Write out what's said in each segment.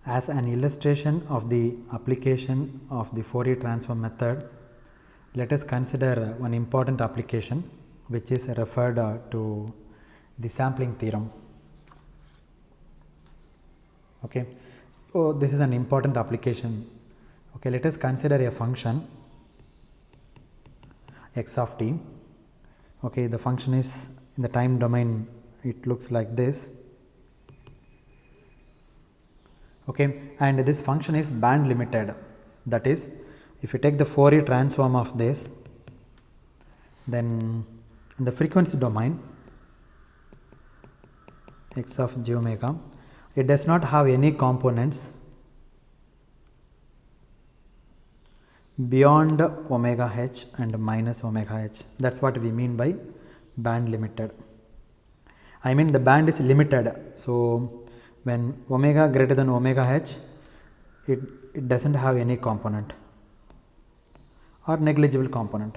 As an illustration of the application of the Fourier transform method, let us consider one important application which is referred to the sampling theorem. Okay, so this is an important application. Okay, let us consider a function x of t. Okay, the function is in the time domain, it looks like this. Okay, and this function is band limited. That is, if you take the Fourier transform of this, then in the frequency domain x of j omega, it does not have any components beyond omega h and minus omega h. That is what we mean by band limited. I mean the band is limited. So, when omega greater than omega h, it does not have any component or negligible component.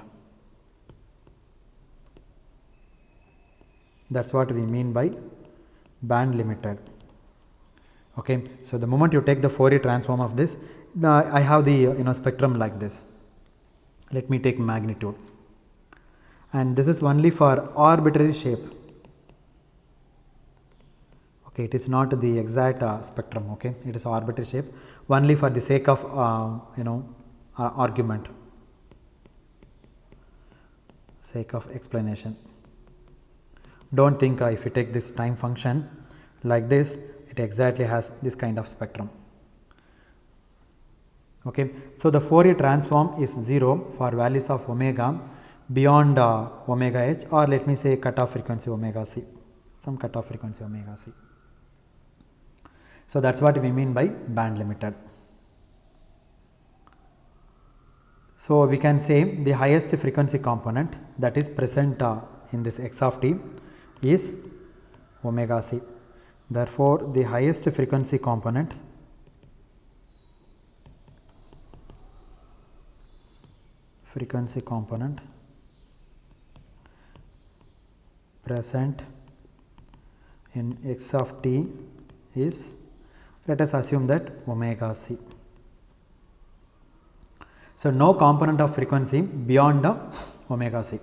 That is what we mean by band limited. Okay, so the moment you take the Fourier transform of this, I have the spectrum like this. Let me take magnitude, and this is only for arbitrary shape. Okay, it is not the exact spectrum. Okay, it is arbitrary shape only for the sake of argument, sake of explanation. Don't think if you take this time function like this, it exactly has this kind of spectrum. Okay, so the Fourier transform is 0 for values of omega beyond omega h, or let me say cutoff frequency omega c, some cutoff frequency omega c. So that is what we mean by band limited. So we can say the highest frequency component that is present in this x of t is omega c. Therefore, the highest frequency component present in x of t is, let us assume that omega c. So, no component of frequency beyond omega c,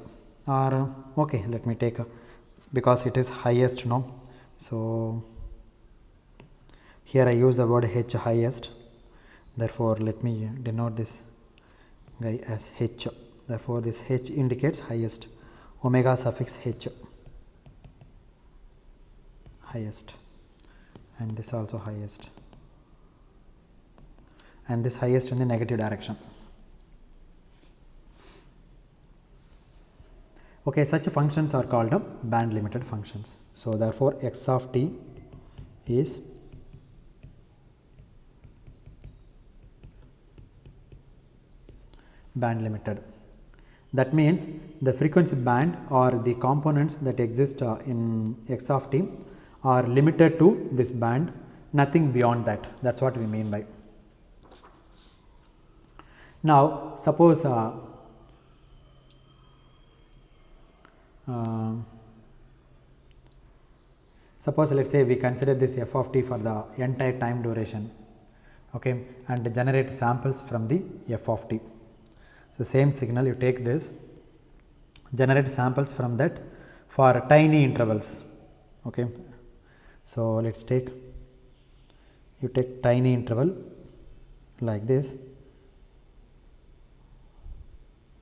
or okay, let me take because it is highest now. So, here I use the word h highest, therefore, let me denote this guy as h. Therefore, this h indicates highest, omega suffix h, highest, and this also highest, and this highest in the negative direction. Okay, such functions are called band limited functions. So, therefore, x of t is band limited. That means the frequency band or the components that exist in x of t are limited to this band, nothing beyond that. That is what we mean by. Now, suppose let us say we consider this f of t for the entire time duration, okay, and generate samples from the f of t. So, same signal you take this, generate samples from that for tiny intervals. Okay. So, let us take, you take tiny interval like this,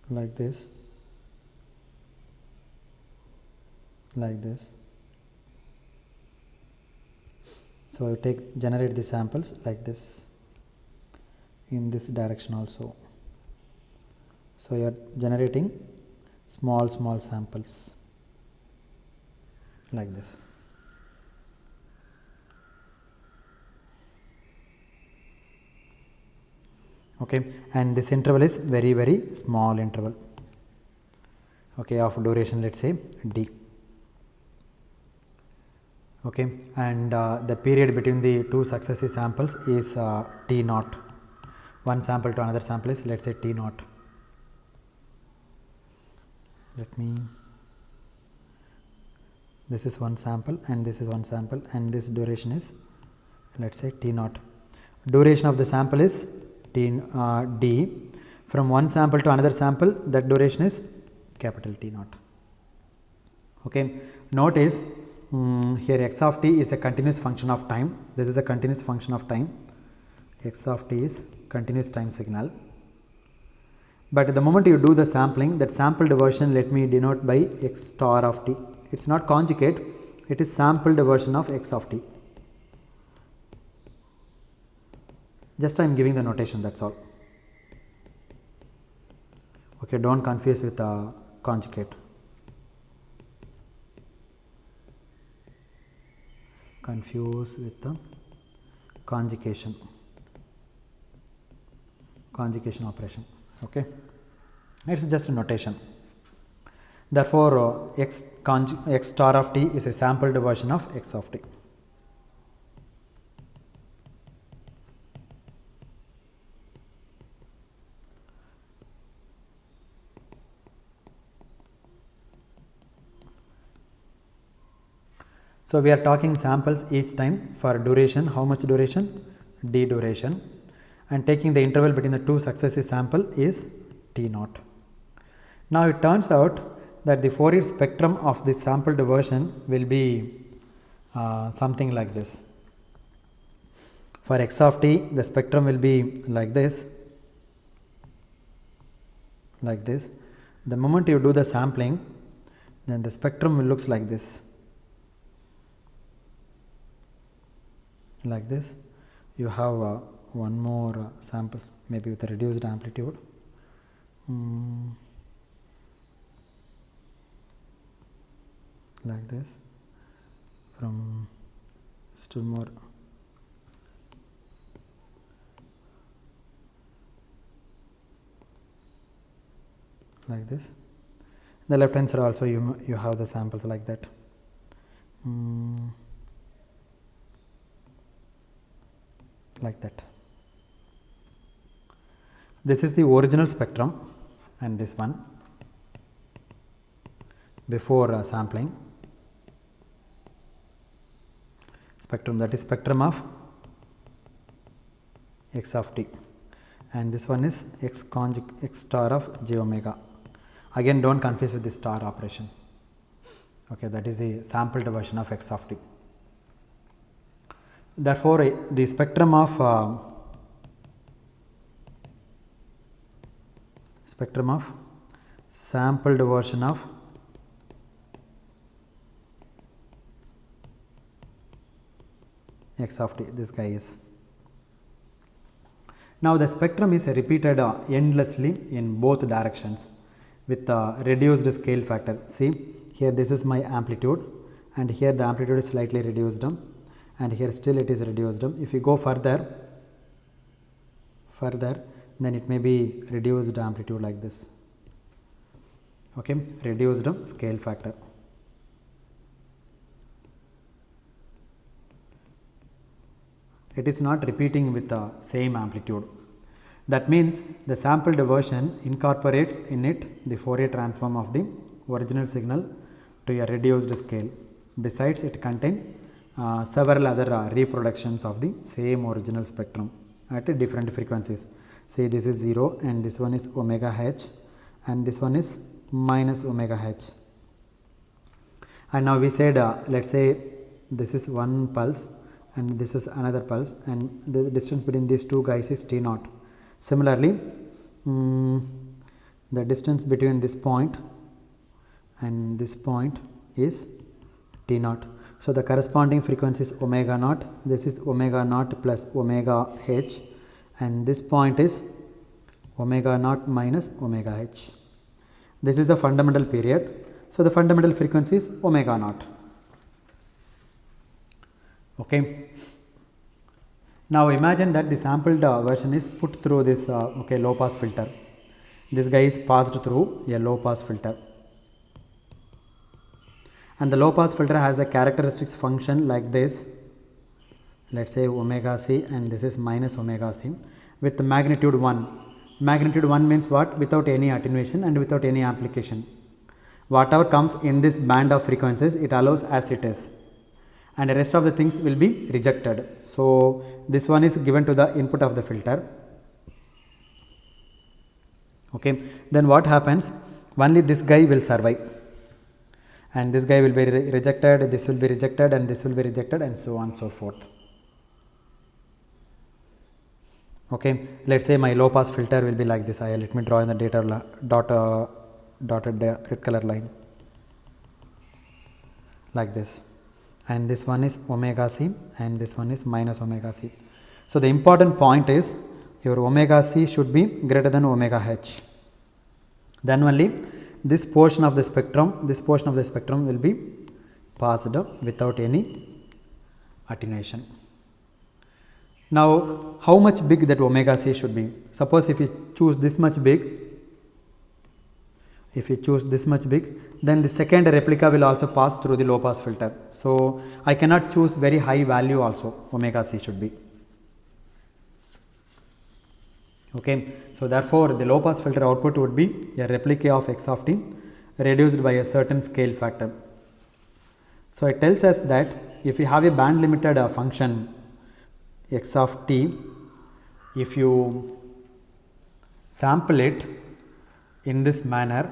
like this, like this. So, you generate the samples like this, in this direction also. So, you are generating small samples like this. Okay, and this interval is very small interval, okay, of duration, let us say d. Okay, and the period between the two successive samples is t naught. One sample to another sample is, let us say, t naught. This is one sample and this is one sample, and this duration is, let us say, t naught. Duration of the sample is d. From one sample to another sample, that duration is capital T naught. Okay. Notice here x of t is a continuous function of time. This is a continuous function of time. X of t is continuous time signal. But the moment you do the sampling, that sampled version let me denote by x star of t. It is not conjugate, it is sampled version of x of t. Just I am giving the notation, that is all. Okay, do not confuse with the conjugate. Confuse with the conjugation operation. Okay, it is just a notation. Therefore, x star of t is a sampled version of x of t. So, we are talking samples each time for duration. How much duration? D duration, and taking the interval between the two successive sample is T naught. Now, it turns out that the Fourier spectrum of the sampled version will be something like this. For x of t, the spectrum will be like this. The moment you do the sampling, then the spectrum will looks like this. Like this. You have one more sample, maybe with a reduced amplitude. Like this. From still more. Like this. The left hand side also you have the samples like that. Like that. This is the original spectrum, and this one before sampling. Spectrum, that is spectrum of x of t, and this one is x star of j omega. Again, do not confuse with the star operation. Okay, that is the sampled version of x of t. Therefore, the spectrum of sampled version of x of t, this guy is. Now, the spectrum is repeated endlessly in both directions with reduced scale factor. See, here this is my amplitude, and here the amplitude is slightly reduced, and here still it is reduced. If you go further, then it may be reduced amplitude like this. Okay, reduced scale factor. It is not repeating with the same amplitude. That means the sampled version incorporates in it the Fourier transform of the original signal to a reduced scale. Besides, it contains several other reproductions of the same original spectrum at different frequencies. Say this is 0, and this one is omega h, and this one is minus omega h. And now we said let us say this is one pulse and this is another pulse, and the distance between these two guys is t naught. Similarly, the distance between this point and this point is t naught. So, the corresponding frequency is omega naught. This is omega naught plus omega h, and this point is omega naught minus omega h. This is the fundamental period. So, the fundamental frequency is omega naught. Okay. Now, imagine that the sampled version is put through this low pass filter. This guy is passed through a low pass filter, and the low pass filter has a characteristics function like this. Let us say omega c, and this is minus omega c with magnitude 1. Magnitude 1 means what? Without any attenuation and without any amplification. Whatever comes in this band of frequencies, it allows as it is. and the rest of the things will be rejected. So this one is given to the input of the filter. Okay, then what happens? Only this guy will survive, and this guy will be rejected, this will be rejected, and this will be rejected, and so on and so forth. Okay, let's say my low pass filter will be like this. Let me draw in the data dotted red color line like this, and this one is omega c and this one is minus omega c. So the important point is your omega c should be greater than omega h. Then only this portion of the spectrum will be passed without any attenuation. Now how much big that omega c should be? Suppose if you choose this much big, then the second replica will also pass through the low pass filter. So I cannot choose very high value also, omega c should be. Okay, so therefore the low pass filter output would be a replica of x of t reduced by a certain scale factor. So it tells us that if you have a band limited function x of t, if you sample it in this manner,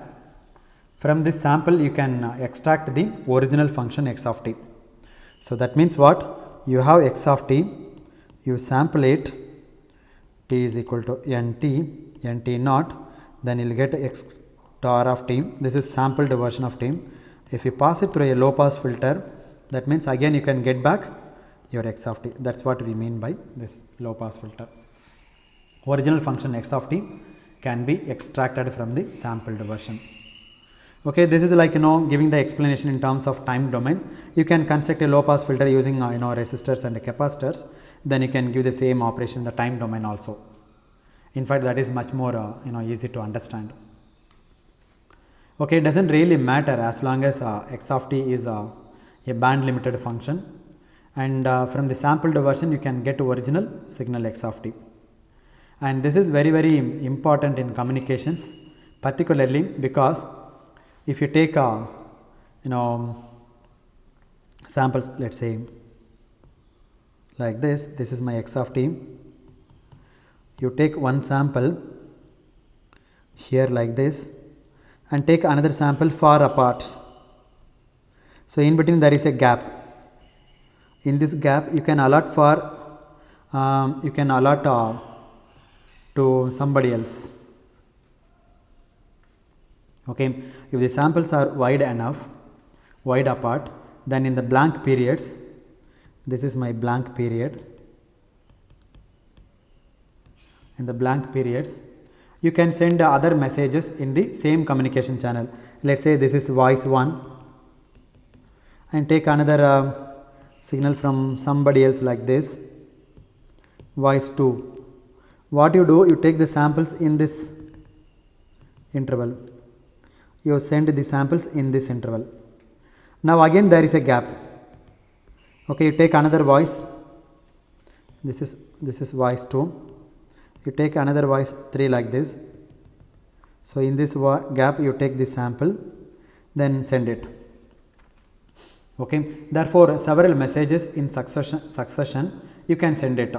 from this sample you can extract the original function x of t. So that means what? You have x of t, you sample it, t is equal to nt naught, then you will get x star of t. This is sampled version of t. If you pass it through a low pass filter, that means again you can get back your x of t. That is what we mean by this low pass filter. Original function x of t can be extracted from the sampled version. Okay, this is like giving the explanation in terms of time domain. You can construct a low pass filter using resistors and capacitors. Then you can give the same operation in the time domain also. In fact, that is much more easy to understand. Okay, it doesn't really matter as long as x of t is a band limited function, and from the sampled version you can get original signal x of t. And this is very important in communications, particularly because if you take samples, let's say like this is my x of t. You take one sample here like this and take another sample far apart. So in between there is a gap. In this gap you can allot to somebody else. Okay, if the samples are wide apart, then in the blank periods, this is my blank period. In the blank periods, you can send other messages in the same communication channel. Let's say this is voice 1, and take another signal from somebody else like this, voice 2. What you do, you take the samples in this interval. You send the samples in this interval. Now again there is a gap. Okay, you take another voice. This is voice 2. You take another voice 3 like this. So in this gap you take this sample, then send it. Okay, therefore several messages in succession you can send it.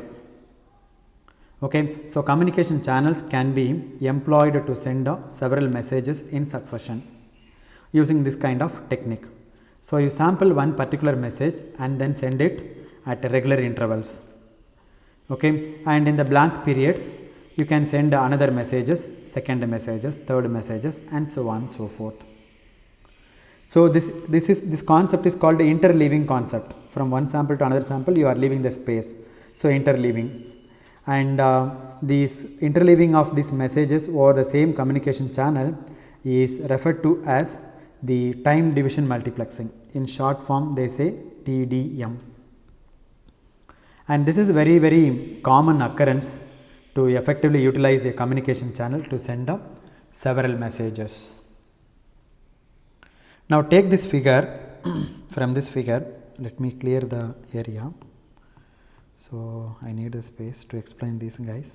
Okay, so communication channels can be employed to send several messages in succession using this kind of technique. So you sample one particular message and then send it at regular intervals. Okay, and in the blank periods you can send another messages, second messages, third messages, and so on and so forth. So this concept is called the interleaving concept. From one sample to another sample you are leaving the space. So interleaving. And this interleaving of these messages over the same communication channel is referred to as the time division multiplexing. In short form they say TDM. And this is very common occurrence to effectively utilize a communication channel to send several messages. Now take this figure. From this figure, let me clear the area. So I need a space to explain these guys.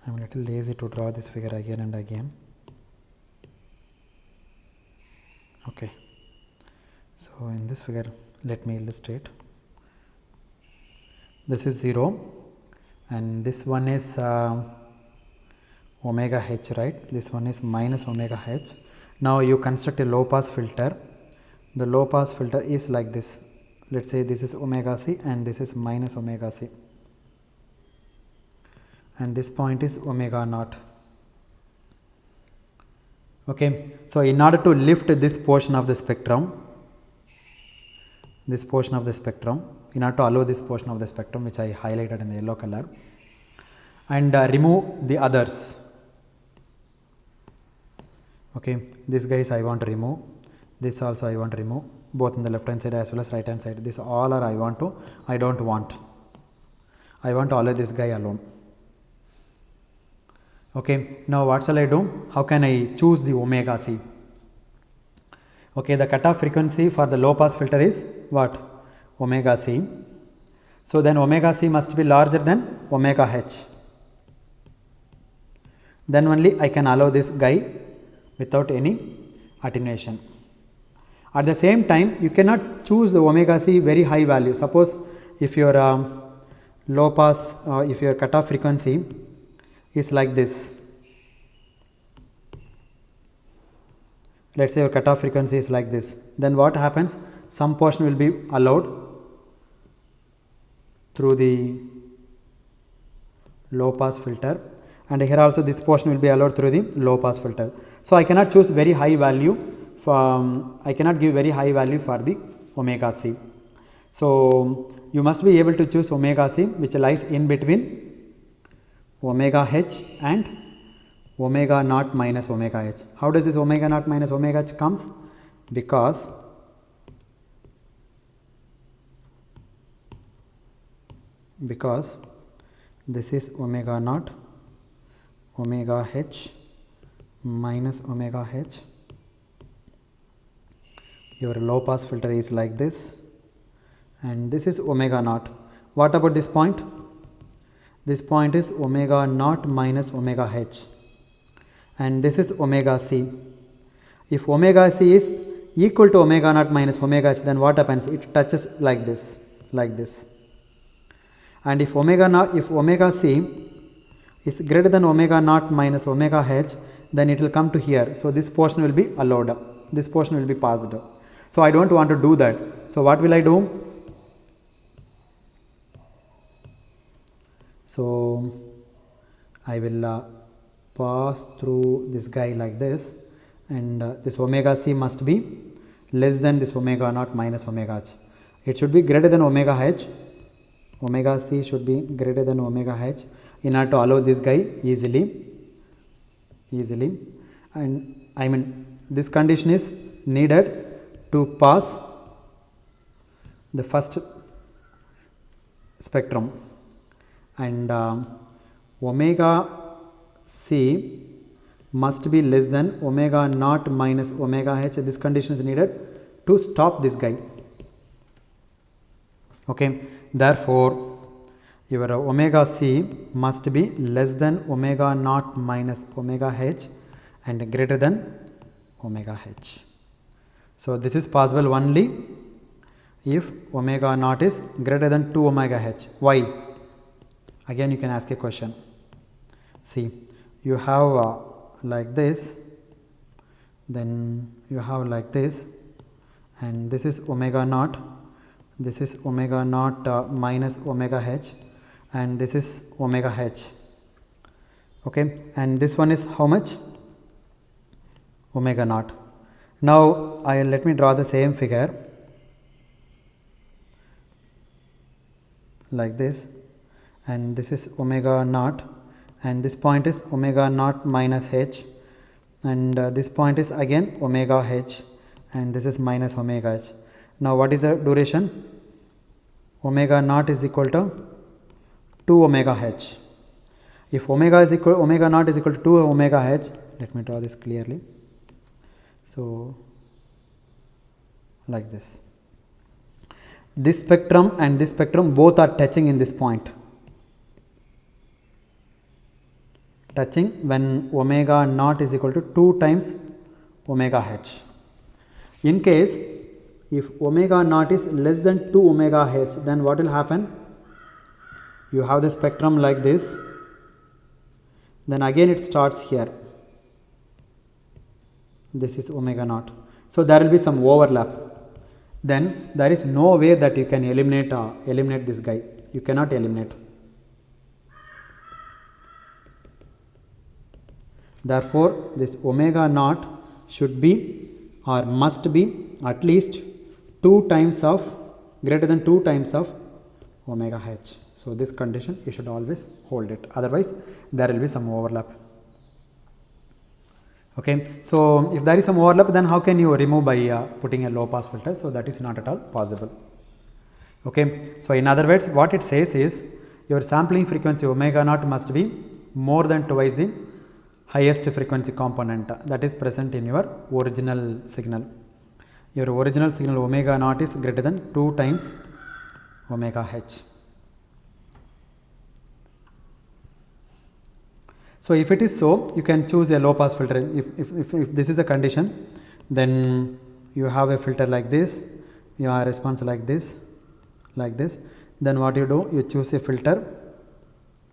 I'm a little lazy to draw this figure again and again. Okay, so in this figure let me illustrate. This is 0 and this one is omega h, right? This one is minus omega h. Now you construct a low pass filter. The low pass filter is like this. Let's say this is omega c and this is minus omega c, and this point is omega naught. Okay, so in order to lift this portion of the spectrum, in order to allow this portion of the spectrum which I highlighted in the yellow color, and remove the others. Okay, this guys I want to remove, this also I want to remove, both in the left hand side as well as right hand side. This all are I don't want. I want to allow this guy alone. Okay, now what shall I do? How can I choose the omega c? Okay, the cutoff frequency for the low pass filter is what? Omega c. So then omega c must be larger than omega h. Then only I can allow this guy without any attenuation. At the same time, you cannot choose the omega c very high value. Suppose if your low pass, if your cutoff frequency is like this, let's say your cutoff frequency is like this, then what happens? Some portion will be allowed through the low pass filter, and here also this portion will be allowed through the low pass filter. So I cannot choose very high value I cannot give very high value for the omega c. So you must be able to choose omega c which lies in between omega h and omega naught minus omega h. How does this omega naught minus omega h comes? Because this is omega naught omega h minus omega h. Your low pass filter is like this, and this is omega naught. What about this point? This point is omega naught minus omega h, and this is omega c. If omega c is equal to omega naught minus omega h, then what happens? It touches like this, and if omega c is greater than omega naught minus omega h, then it will come to here. So this portion will be allowed, this portion will be passed. So I don't want to do that. So what will I do? So I will pass through this guy like this, and this omega c must be less than this omega naught minus omega h. It should be greater than omega h. Omega c should be greater than omega h in order to allow this guy easily, and I mean this condition is needed to pass the first spectrum, and omega c must be less than omega naught minus omega h. This condition is needed to stop this guy. Okay, therefore your omega c must be less than omega naught minus omega h and greater than omega h. So this is possible only if omega naught is greater than 2 omega h. Why? Again you can ask a question. See, you have like this, then you have like this, and this is omega naught, this is omega naught minus omega h, and this is omega h. Okay, and this one is how much? Omega naught. Now let me draw the same figure like this, and this is omega naught, and this point is omega naught minus h, and this point is again omega h, and this is minus omega h. Now what is the duration? Omega naught is equal to 2 omega h. If omega naught is equal to 2 omega h, let me draw this clearly. So like this, this spectrum and this spectrum both are touching in this point, touching when omega naught is equal to 2 times omega h. In case if omega naught is less than 2 omega h, then what will happen? You have the spectrum like this, then again it starts here. This is omega naught. So there will be some overlap. Then there is no way that you can eliminate this guy. You cannot eliminate. Therefore, this omega naught should be or must be at least 2 times of greater than 2 times of omega h. So this condition you should always hold it. Otherwise, there will be some overlap. Okay. So if there is some overlap, then how can you remove by putting a low pass filter? So that is not at all possible. Okay. So in other words, what it says is your sampling frequency omega naught must be more than twice the highest frequency component that is present in your original signal. Your original signal omega naught is greater than 2 times omega h. So if it is so, you can choose a low pass filter. If this is a condition, then you have a filter like this, you have a response like this, then what you do, you choose a filter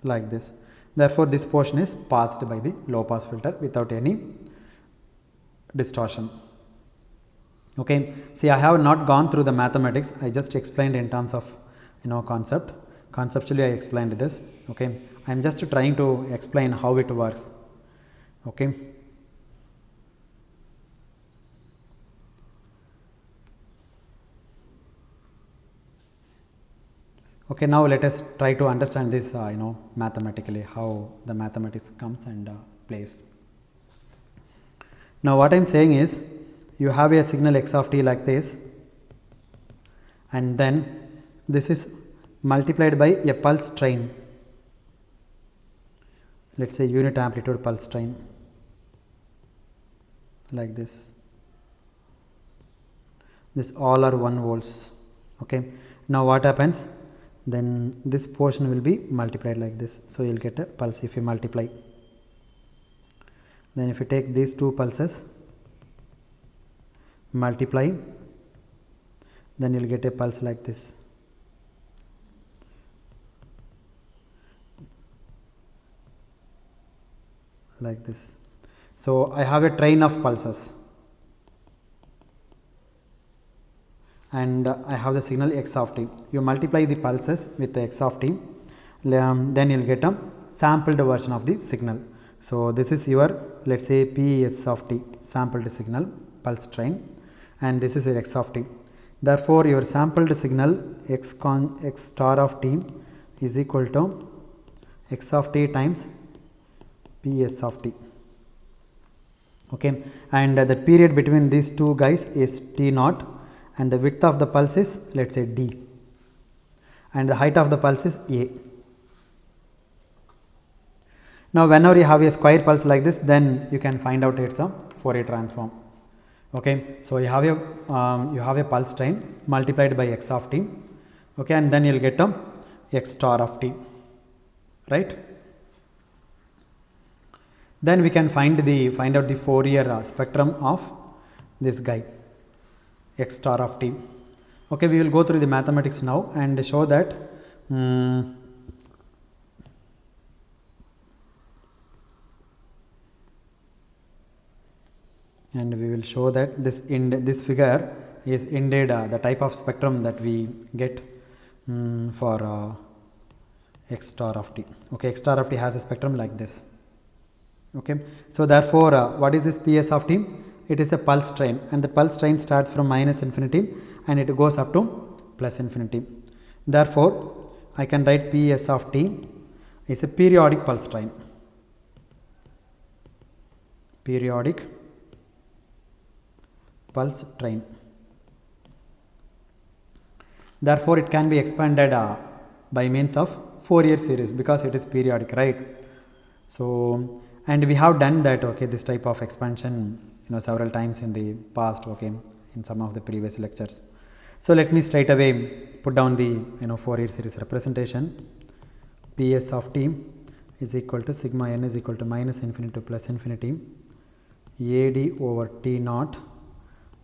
like this. Therefore, this portion is passed by the low pass filter without any distortion. Okay. See, I have not gone through the mathematics. I just explained in terms of concept. Conceptually, I explained this. Okay. I am just trying to explain how it works. Okay. Okay, now let us try to understand this, mathematically, how the mathematics comes and plays. Now, what I am saying is, you have a signal x of t like this, and then this is multiplied by a pulse train. Let us say unit amplitude pulse train, like this. This all are 1 volts. Okay. Now, what happens? Then this portion will be multiplied like this. So you will get a pulse if you multiply. Then if you take these 2 pulses, multiply, then you will get a pulse like this. Like this. So I have a train of pulses, and I have the signal x of t. You multiply the pulses with the x of t, then you will get a sampled version of the signal. So this is your, let us say, Ps of t, sampled signal pulse train, and this is your x of t. Therefore, your sampled signal x star of t is equal to x of t times Ps of t. Okay, and the period between these two guys is t naught, and the width of the pulse is, let us say, d, and the height of the pulse is a. Now, whenever you have a square pulse like this, then you can find out its Fourier transform. Okay, so you have a pulse train multiplied by x of t. Okay, and then you will get x star of t, right? Then we can find out the Fourier spectrum of this guy, x star of t. Okay, we will go through the mathematics now and show that this figure is indeed the type of spectrum that we get for x star of t. Okay, x star of t has a spectrum like this. Okay, so therefore, what is this Ps of t? It is a pulse train, and the pulse train starts from minus infinity and it goes up to plus infinity. Therefore, I can write Ps of t is a periodic pulse train. Periodic pulse train. Therefore, it can be expanded by means of Fourier series because it is periodic, right? So, and we have done that, okay, this type of expansion several times in the past, okay, in some of the previous lectures. So let me straight away put down the Fourier series representation. Ps of t is equal to sigma n is equal to minus infinity to plus infinity ad over t naught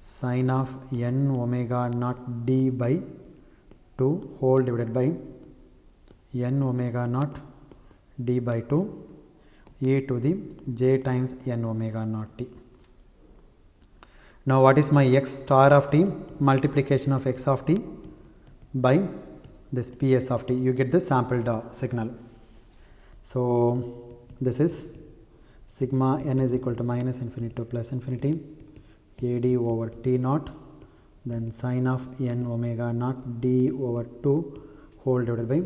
sine of n omega naught d by 2 whole divided by n omega naught d by 2 e to the j times n omega naught t. Now what is my x star of t? Multiplication of x of t by this ps of t. You get the sampled signal. So this is sigma n is equal to minus infinity to plus infinity ad over t naught, then sine of n omega naught d over 2 whole divided by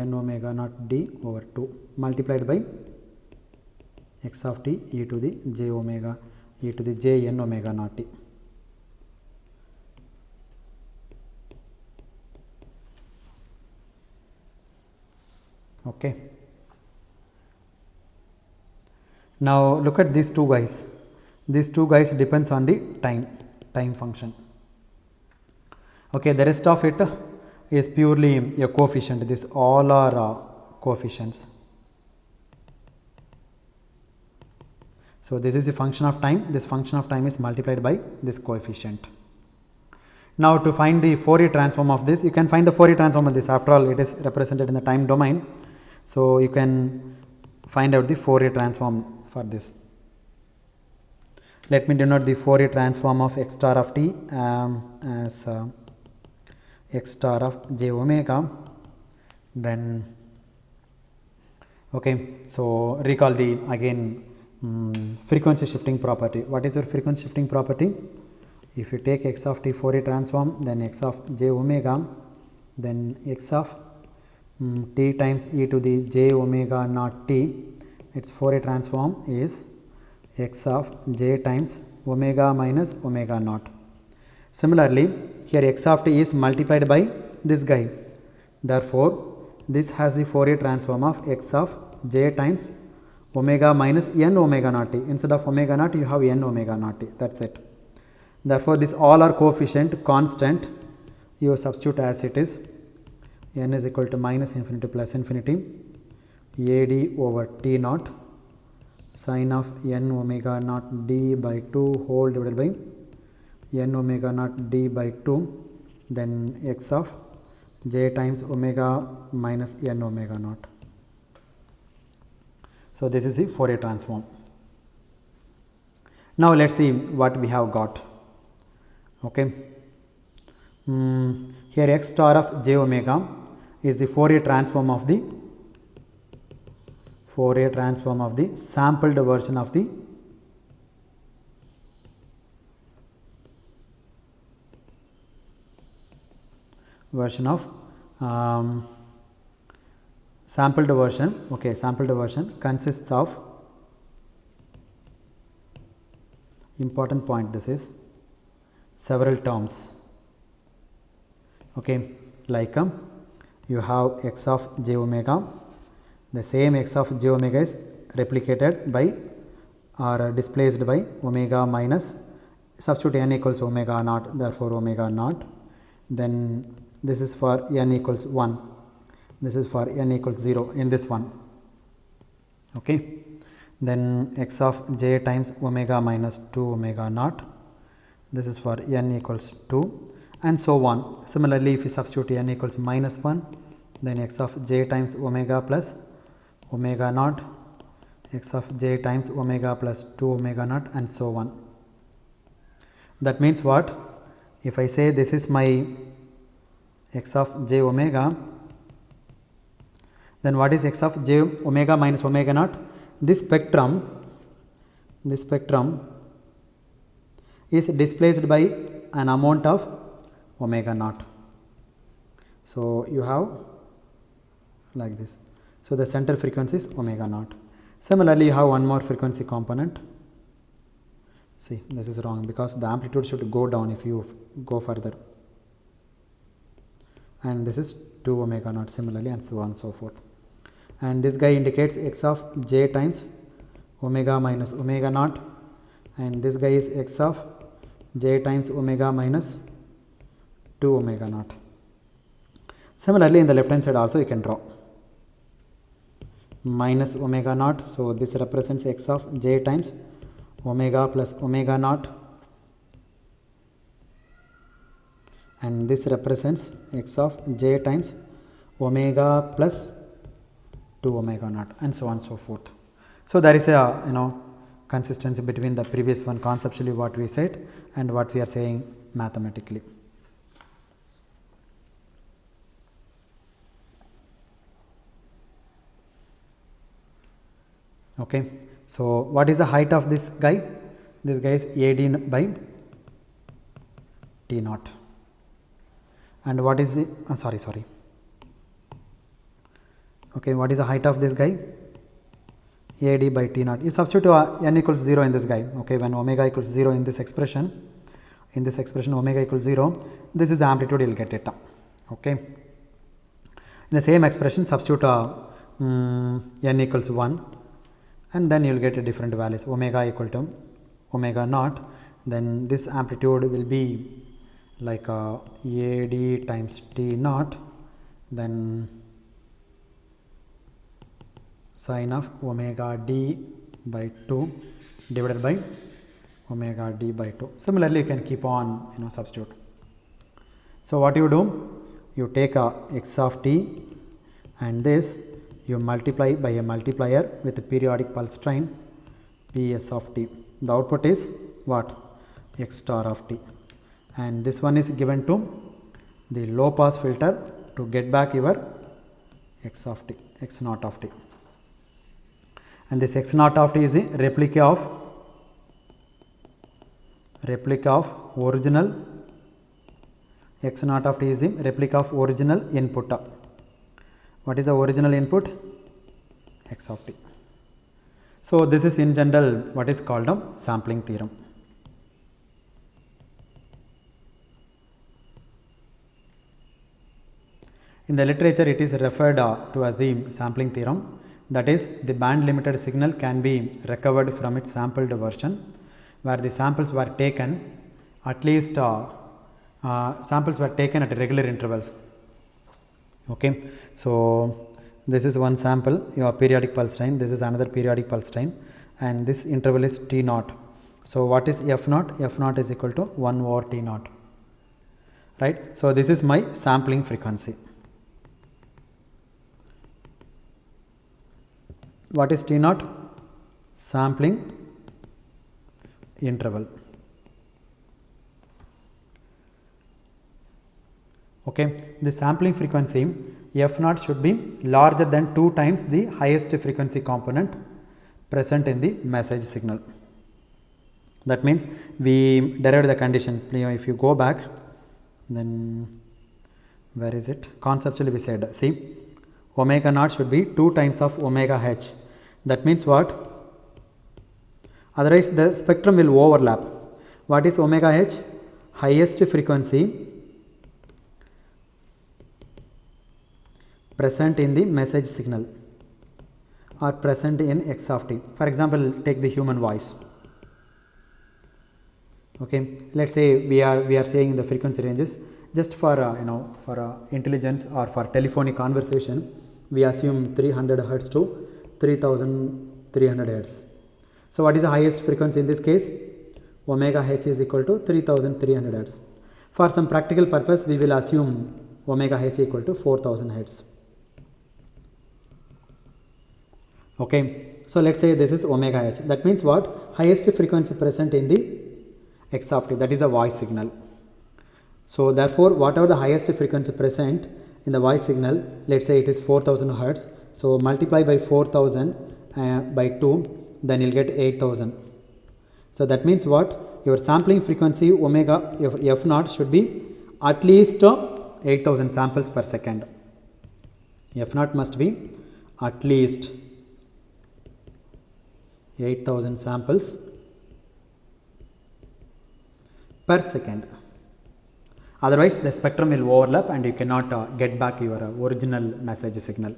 n omega naught d over 2 multiplied by x of t e to the j omega e to the j n omega naught t. Okay. Now look at these two guys. These two guys depends on the time function. Okay, the rest of it is purely a coefficient. This all are coefficients. So this is a function of time. This function of time is multiplied by this coefficient. Now to find the Fourier transform of this, you can find the Fourier transform of this. After all, it is represented in the time domain. So you can find out the Fourier transform for this. Let me denote the Fourier transform of x star of t as x star of j omega. Then okay, so recall the again frequency shifting property. What is your frequency shifting property? If you take x of t Fourier transform, then x of j omega, then x of t times e to the j omega naught t, its Fourier transform is x of j times omega minus omega naught. Similarly, here x of t is multiplied by this guy. Therefore, this has the Fourier transform of x of j times omega minus n omega naught t. Instead of omega naught, you have n omega naught t. That's it. Therefore, this all are coefficient constant. You substitute as it is. N is equal to minus infinity plus infinity ad over t naught sine of n omega naught d by 2 whole divided by n omega naught d by 2, then x of j times omega minus n omega naught. So this is the Fourier transform. Now let's see what we have got. Okay, here x star of j omega is the Fourier transform of the sampled version of the sampled version. Okay, sampled version consists of, important point, this is several terms. Okay, like you have x of j omega, the same x of j omega is replicated by or displaced by omega minus, substitute n equals omega naught, therefore omega naught. Then this is for n equals 1, this is for n equals 0 in this one. Okay, then x of j times omega minus 2 omega naught, this is for n equals 2, and so on. Similarly, if you substitute n equals minus 1, then x of j times omega plus omega naught, x of j times omega plus 2 omega naught, and so on. That means what? If I say this is my x of j omega, then what is x of j omega minus omega naught? This spectrum is displaced by an amount of omega naught. So you have like this. So the center frequency is omega naught. Similarly, you have one more frequency component. See, this is wrong because the amplitude should go down if you go further. And this is 2 omega naught similarly, and so on and so forth. And this guy indicates x of j times omega minus omega naught, and this guy is x of j times omega minus 2 omega naught. Similarly, in the left hand side also you can draw minus omega naught. So this represents x of j times omega plus omega naught, and this represents x of j times omega plus 2 omega naught, and so on and so forth. So there is a consistency between the previous one conceptually what we said and what we are saying mathematically. Okay, so what is the height of this guy? This guy is AD by T naught. And what is the sorry. Okay, what is the height of this guy? AD by T naught. You substitute n equals 0 in this guy. Okay, when omega equals 0 in this expression omega equals 0, this is the amplitude, you will get it. Okay, in the same expression substitute n equals 1, and then you will get a different values, omega equal to omega naught, then this amplitude will be like AD times T naught, then sine of omega d by 2 divided by omega d by 2. Similarly, you can keep on substitute. So what you do, you take x of t and this you multiply by a multiplier with a periodic pulse train Ps of t. The output is what? X star of t, and this one is given to the low pass filter to get back your x of t, x naught of t, and this x naught of t is the replica of original, x naught of t is the replica of original input. What is the original input? X of t. So this is in general what is called a sampling theorem. In the literature, it is referred to as the sampling theorem. That is, the band limited signal can be recovered from its sampled version, where the samples were taken at least samples were taken at regular intervals. Okay, so this is one sample, your periodic pulse train, this is another periodic pulse train, and this interval is T naught. So what is F naught? F naught is equal to 1 over T naught, right? So this is my sampling frequency. What is T naught? Sampling interval. Okay, the sampling frequency F naught should be larger than 2 times the highest frequency component present in the message signal. That means we derived the condition. If you go back, then where is it? Conceptually we said, see, omega naught should be 2 times of omega h. That means what? Otherwise the spectrum will overlap. What is omega h? Highest frequency present in the message signal or present in x of t. For example, take the human voice. Okay, let's say we are saying the frequency ranges just for for intelligence or for telephonic conversation. We assume 300 Hertz to 3300 Hertz. So what is the highest frequency in this case? Omega h is equal to 3300 Hertz. For some practical purpose, we will assume omega h equal to 4000 Hertz. Okay, so let's say this is omega h. That means what? Highest frequency present in the x of t, that is a voice signal. So therefore, whatever the highest frequency present in the voice signal, let's say it is 4000 Hertz. So multiply by 4000 by 2, then you'll get 8000. So that means what? Your sampling frequency omega f naught should be at least 8000 samples per second. F naught must be at least 8000 samples per second. Otherwise the spectrum will overlap and you cannot get back your original message signal.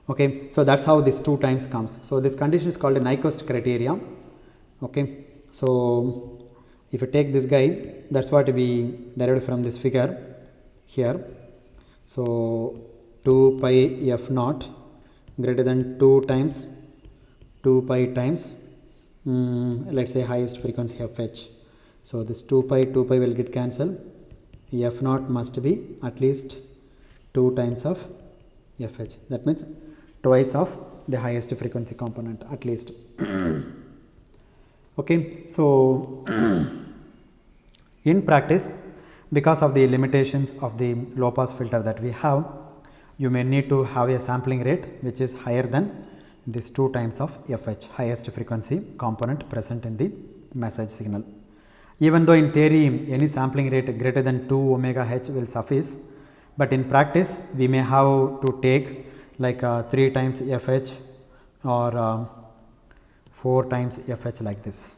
Okay, so that's how this 2 times comes. So this condition is called a Nyquist criteria. Okay, so if you take this guy, that's what we derived from this figure here. So 2 pi f naught greater than 2 times 2 pi times let's say highest frequency fh. So this 2 pi will get cancelled, f naught must be at least 2 times of fh. That means twice of the highest frequency component at least. Okay, so in practice, because of the limitations of the low pass filter that we have, you may need to have a sampling rate which is higher than this 2 times of fh, highest frequency component present in the message signal. Even though in theory any sampling rate greater than 2 omega h will suffice, but in practice we may have to take like 3 times fh or 4 times fh, like this,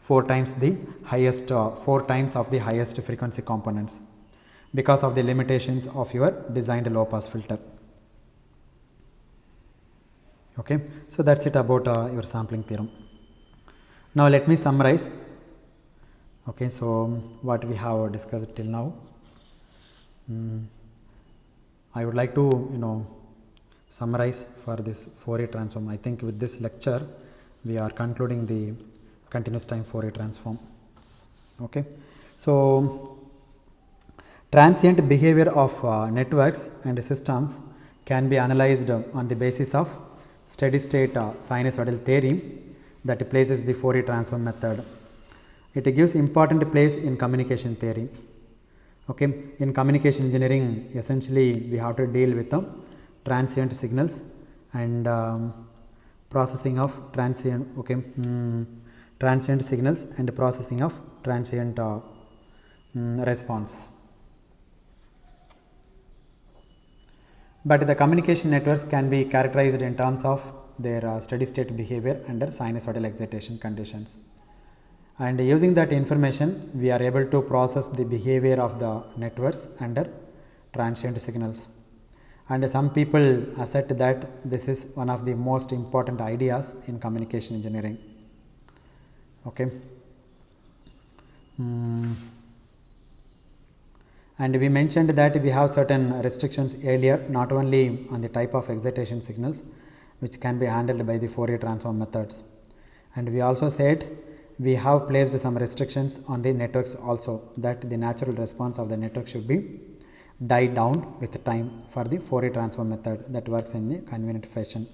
4 times the highest 4 times of the highest frequency components, because of the limitations of your designed low pass filter. Okay, so that's it about your sampling theorem. Now let me summarize. Okay, so what we have discussed till now, I would like to summarize for this Fourier transform. I think with this lecture we are concluding the continuous time Fourier transform. Okay, so transient behavior of networks and systems can be analyzed on the basis of steady state sinusoidal theory that places the Fourier transform method. It gives important place in communication theory. Okay, in communication engineering, essentially we have to deal with the transient signals and processing of transient. Okay, transient signals and processing of transient response. But the communication networks can be characterized in terms of their steady state behavior under sinusoidal excitation conditions. And using that information, we are able to process the behavior of the networks under transient signals. And some people assert that this is one of the most important ideas in communication engineering. Okay. And we mentioned that we have certain restrictions earlier, not only on the type of excitation signals which can be handled by the Fourier transform methods. And we also said we have placed some restrictions on the networks also, that the natural response of the network should be died down with time for the Fourier transform method that works in a convenient fashion.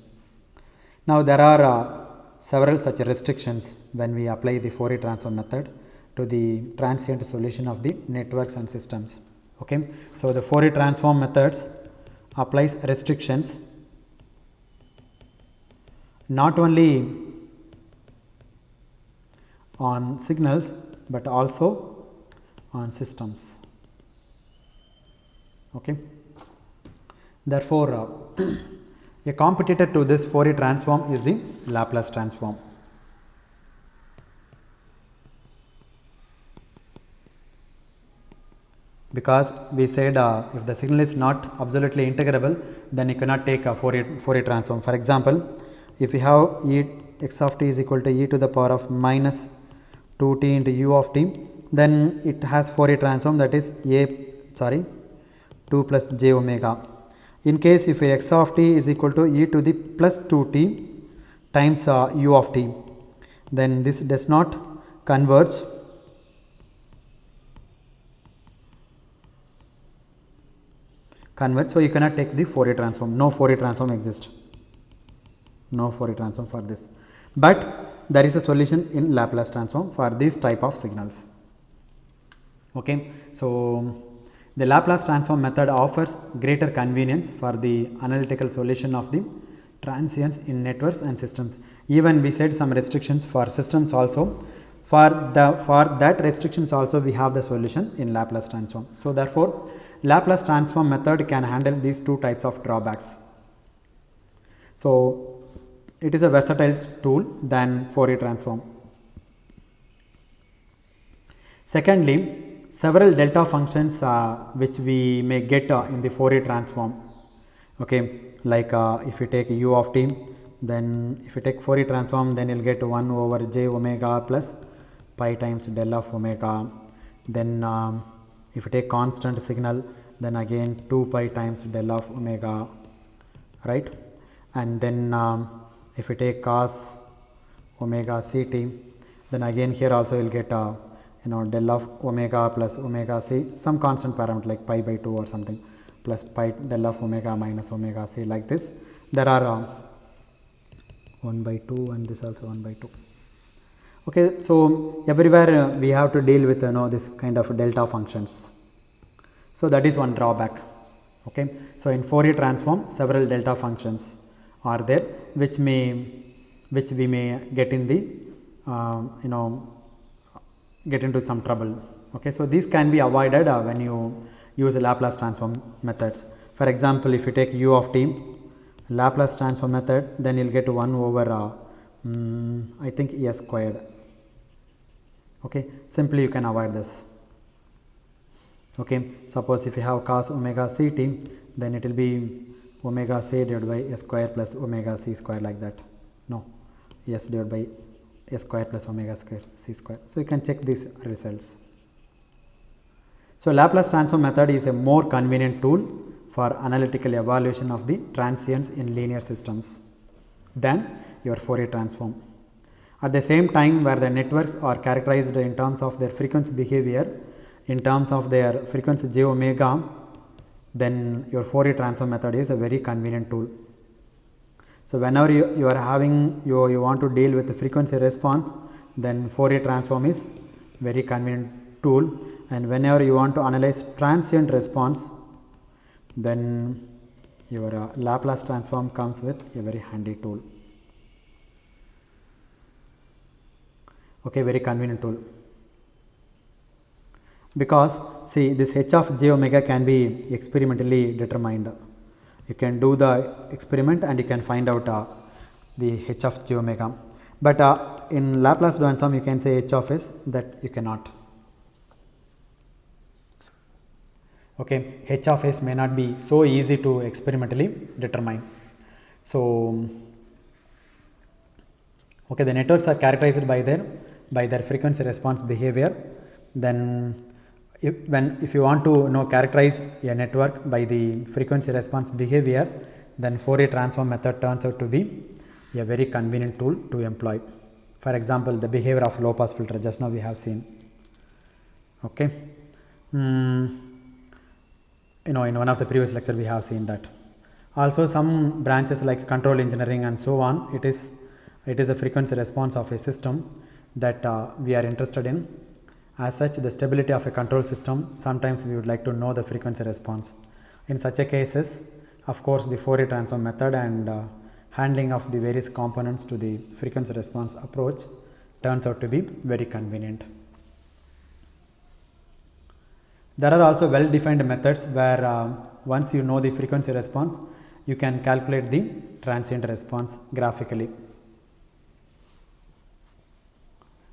Now there are several such restrictions when we apply the Fourier transform method to the transient solution of the networks and systems. Okay, so the Fourier transform methods applies restrictions not only on signals but also on systems. Okay, therefore a competitor to this Fourier transform is the Laplace transform. Because we said if the signal is not absolutely integrable, then you cannot take a Fourier transform. For example, if we have x of t is equal to e to the power of minus 2t into u of t, then it has Fourier transform, that is 2 plus j omega. In case if x of t is equal to e to the plus 2t times u of t, then this does not converge so you cannot take the Fourier transform. No Fourier transform exists. No Fourier transform for this. But there is a solution in Laplace transform for this type of signals. Okay, so the Laplace transform method offers greater convenience for the analytical solution of the transients in networks and systems. Even we said some restrictions for systems also. For that restrictions also we have the solution in Laplace transform. So therefore, Laplace transform method can handle these two types of drawbacks. So it is a versatile tool than Fourier transform. Secondly, several delta functions which we may get in the Fourier transform. Okay, like if you take u of t, then if you take Fourier transform, then you will get 1 over j omega plus pi times del of omega. Then if you take constant signal, then again 2 pi times del of omega, right? And then if you take cos omega ct, then again here also you will get del of omega plus omega c, some constant parameter like pi by 2 or something, plus pi del of omega minus omega c, like this. There are 1 by 2 and this also 1 by 2. Okay, so everywhere we have to deal with this kind of delta functions. So that is one drawback. Okay, so in Fourier transform several delta functions are there which we may get in the get into some trouble. Okay, so these can be avoided when you use Laplace transform methods. For example, if you take u of t Laplace transform method, then you'll get 1 over I think s squared. Okay, simply you can avoid this. Okay, suppose if you have cos omega ct, then it will be omega c divided by s square plus omega c square, like that. No, s divided by s square plus omega square c square. So you can check these results. So Laplace transform method is a more convenient tool for analytical evaluation of the transients in linear systems than your Fourier transform. At the same time, where the networks are characterized in terms of their frequency behavior, in terms of their frequency j omega, then your Fourier transform method is a very convenient tool. So whenever you are having you want to deal with the frequency response, then Fourier transform is very convenient tool, and whenever you want to analyze transient response, then your Laplace transform comes with a very handy tool. Okay, very convenient tool, because see, this h of j omega can be experimentally determined. You can do the experiment and you can find out the h of j omega, but in Laplace transform you can say h of s, that you cannot. Okay, h of s may not be so easy to experimentally determine. So okay, the networks are characterized by their frequency response behavior. Then if you want to characterize a network by the frequency response behavior, then Fourier transform method turns out to be a very convenient tool to employ. For example, the behavior of low pass filter, just now we have seen. Okay, in one of the previous lecture we have seen that. Also some branches like control engineering and so on, it is a frequency response of a system that we are interested in. As such, the stability of a control system, sometimes we would like to know the frequency response. In such a cases, of course, the Fourier transform method and handling of the various components to the frequency response approach turns out to be very convenient. There are also well defined methods where once you know the frequency response, you can calculate the transient response graphically.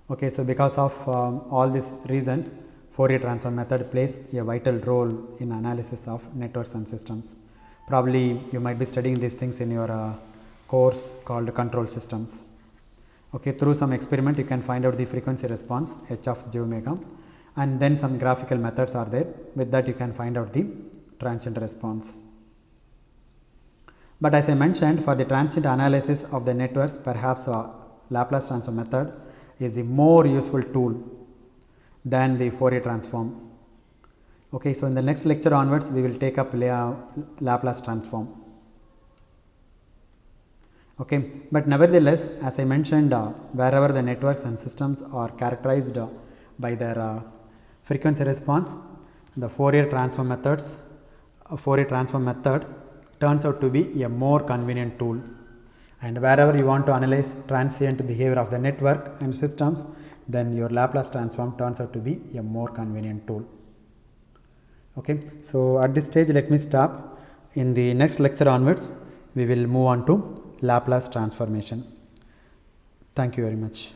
Okay, so because of all these reasons, Fourier transform method plays a vital role in analysis of networks and systems. Probably you might be studying these things in your course called control systems. Okay, through some experiment you can find out the frequency response h of j omega, and then some graphical methods are there. With that you can find out the transient response. But as I mentioned, for the transient analysis of the networks, perhaps Laplace transform method is the more useful tool than the Fourier transform. Okay, so in the next lecture onwards we will take up Laplace transform. Okay, but nevertheless, as I mentioned, wherever the networks and systems are characterized by their frequency response, the Fourier transform method turns out to be a more convenient tool. And wherever you want to analyze transient behavior of the network and systems, then your Laplace transform turns out to be a more convenient tool. Okay, so at this stage let me stop. In the next lecture onwards, we will move on to Laplace transformation. Thank you very much.